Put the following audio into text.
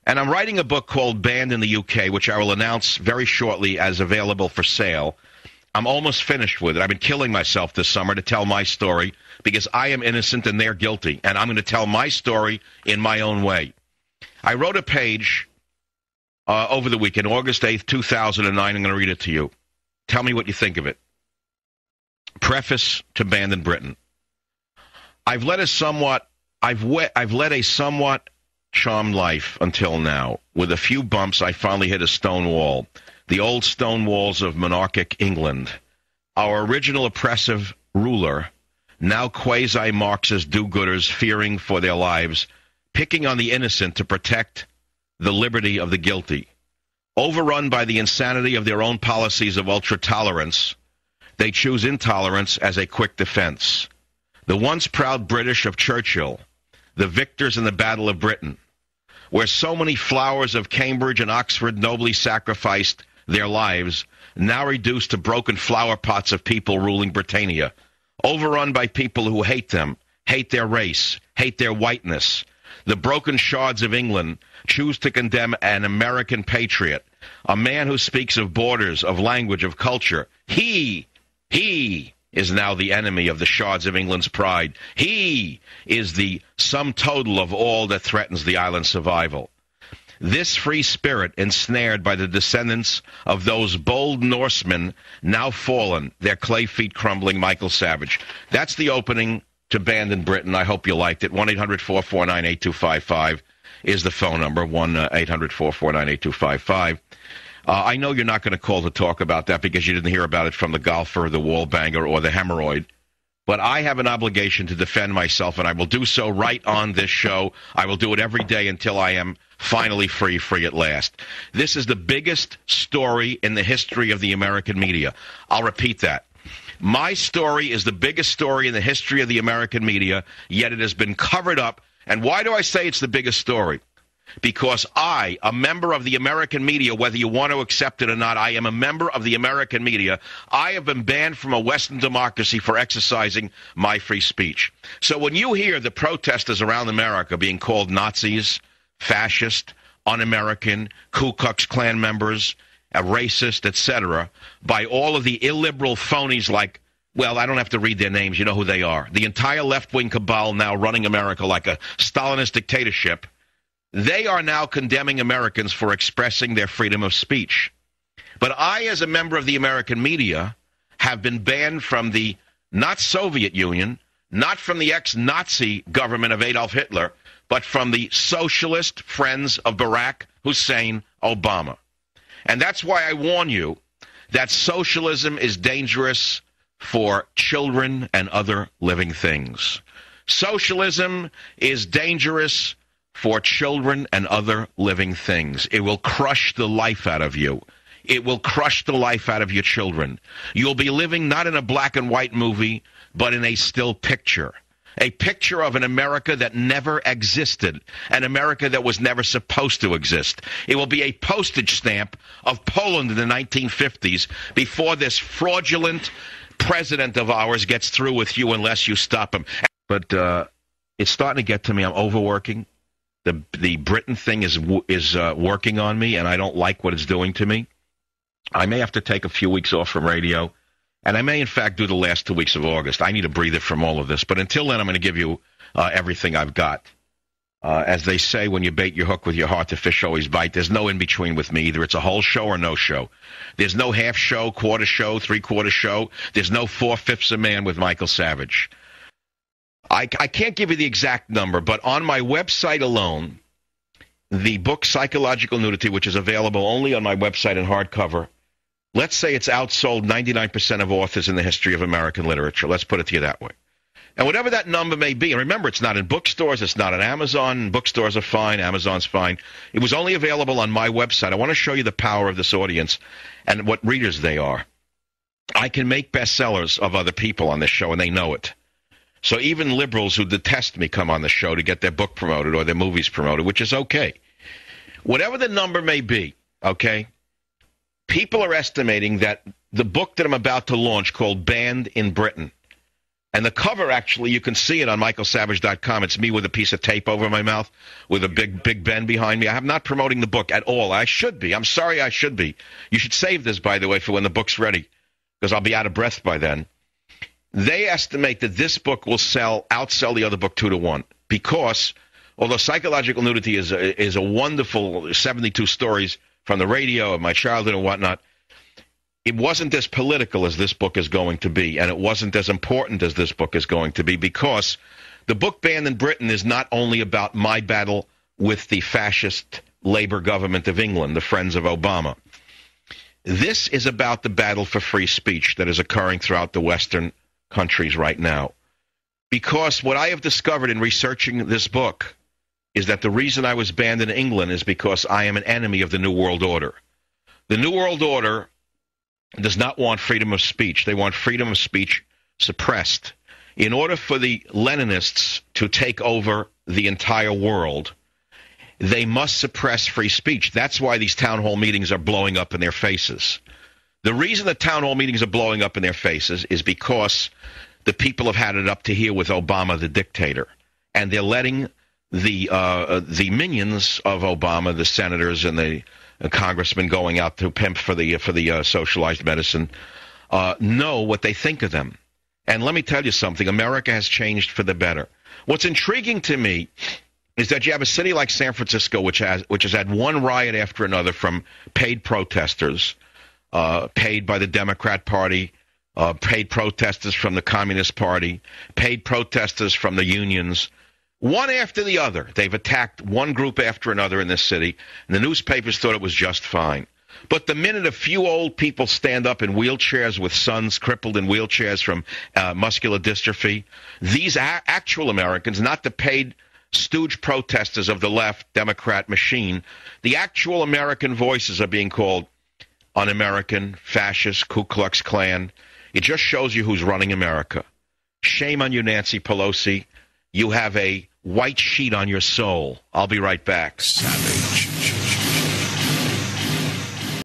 And I'm writing a book called Banned in the UK, which I will announce very shortly as available for sale. I'm almost finished with it. I've been killing myself this summer to tell my story because I am innocent and they're guilty. And I'm going to tell my story in my own way. I wrote a page over the weekend, August 8th, 2009. I'm going to read it to you. Tell me what you think of it. Preface to Banned in Britain. I've led a somewhat charmed life until now. With a few bumps, I finally hit a stone wall. The old stone walls of monarchic England. Our original oppressive ruler, now quasi-Marxist do-gooders fearing for their lives, picking on the innocent to protect the liberty of the guilty. Overrun by the insanity of their own policies of ultra-tolerance, they choose intolerance as a quick defense. The once proud British of Churchill, the victors in the Battle of Britain, where so many flowers of Cambridge and Oxford nobly sacrificed their lives, now reduced to broken flower pots of people ruling Britannia, overrun by people who hate them, hate their race, hate their whiteness. The broken shards of England choose to condemn an American patriot, a man who speaks of borders, of language, of culture. He is now the enemy of the shards of England's pride. He is the sum total of all that threatens the island's survival. This free spirit, ensnared by the descendants of those bold Norsemen now fallen, their clay feet crumbling, Michael Savage. That's the opening to Banned in Britain. I hope you liked it. 1-800-449-8255 is the phone number, 1-800-449-8255. I know you're not going to call to talk about that because you didn't hear about it from the golfer, the wall banger, or the hemorrhoid. But I have an obligation to defend myself, and I will do so right on this show. I will do it every day until I am finally free at last. This is the biggest story in the history of the American media. I'll repeat that. My story is the biggest story in the history of the American media, yet it has been covered up. And why do I say it's the biggest story? Because I, a member of the American media, whether you want to accept it or not, I am a member of the American media. I have been banned from a Western democracy for exercising my free speech. So when you hear the protesters around America being called Nazis, fascist, un-American, Ku Klux Klan members, a racist, etc., by all of the illiberal phonies like, well, I don't have to read their names. You know who they are. The entire left-wing cabal now running America like a Stalinist dictatorship. They are now condemning Americans for expressing their freedom of speech. But I, as a member of the American media, have been banned from the not Soviet Union, not from the ex-Nazi government of Adolf Hitler, but from the socialist friends of Barack Hussein Obama. And that's why I warn you that socialism is dangerous for children and other living things. Socialism is dangerous for children and other living things. It will crush the life out of you. It will crush the life out of your children. You'll be living not in a black and white movie, but in a still picture. A picture of an America that never existed, an America that was never supposed to exist. It will be a postage stamp of Poland in the 1950s before this fraudulent president of ours gets through with you unless you stop him. But it's starting to get to me. I'm overworking. The Britain thing is working on me, and I don't like what it's doing to me. I may have to take a few weeks off from radio, and I may, in fact, do the last 2 weeks of August. I need a breather from all of this. But until then, I'm going to give you everything I've got. As they say, when you bait your hook with your heart, the fish always bite. There's no in-between with me. Either it's a whole show or no show. There's no half show, quarter show, three-quarter show. There's no four-fifths a man with Michael Savage. I can't give you the exact number, but on my website alone, the book Psychological Nudity, which is available only on my website in hardcover, let's say it's outsold 99% of authors in the history of American literature. Let's put it to you that way. And whatever that number may be, and remember, it's not in bookstores, it's not on Amazon. Bookstores are fine, Amazon's fine. It was only available on my website. I want to show you the power of this audience and what readers they are. I can make bestsellers of other people on this show, and they know it. So even liberals who detest me come on the show to get their book promoted or their movies promoted, which is okay. Whatever the number may be, okay, people are estimating that the book that I'm about to launch, called Banned in Britain, And the cover, actually, you can see it on michaelsavage.com. It's me with a piece of tape over my mouth with a Big Ben behind me. I'm not promoting the book at all. I should be. I'm sorry I should be. You should save this, by the way, for when the book's ready, because I'll be out of breath by then. They estimate that this book will outsell the other book 2-1, because although Psychological Nudity is a wonderful 72 stories from the radio of my childhood and whatnot, it wasn't as political as this book is going to be, and it wasn't as important as this book is going to be, because the book banned in Britain is not only about my battle with the fascist Labour government of England, the friends of Obama. This is about the battle for free speech that is occurring throughout the Western countries right now. Because what I have discovered in researching this book is that the reason I was banned in England is because I am an enemy of the New World Order. The New World Order does not want freedom of speech. They want freedom of speech suppressed. In order for the Leninists to take over the entire world, they must suppress free speech. That's why these town hall meetings are blowing up in their faces. The reason the town hall meetings are blowing up in their faces is because the people have had it up to here with Obama, the dictator, and they're letting the minions of Obama, the senators and the congressmen going out to pimp for the socialized medicine, know what they think of them. And let me tell you something, America has changed for the better. What's intriguing to me is that you have a city like San Francisco, which has had one riot after another from paid protesters, paid by the Democrat Party, paid protesters from the Communist Party, paid protesters from the unions. One after the other, they've attacked one group after another in this city, and the newspapers thought it was just fine. But the minute a few old people stand up in wheelchairs with sons crippled in wheelchairs from muscular dystrophy, these actual Americans, not the paid stooge protesters of the left Democrat machine, the actual American voices are being called un-American, fascist, Ku Klux Klan. It just shows you who's running America. Shame on you, Nancy Pelosi. You have a white sheet on your soul. I'll be right back. Savage.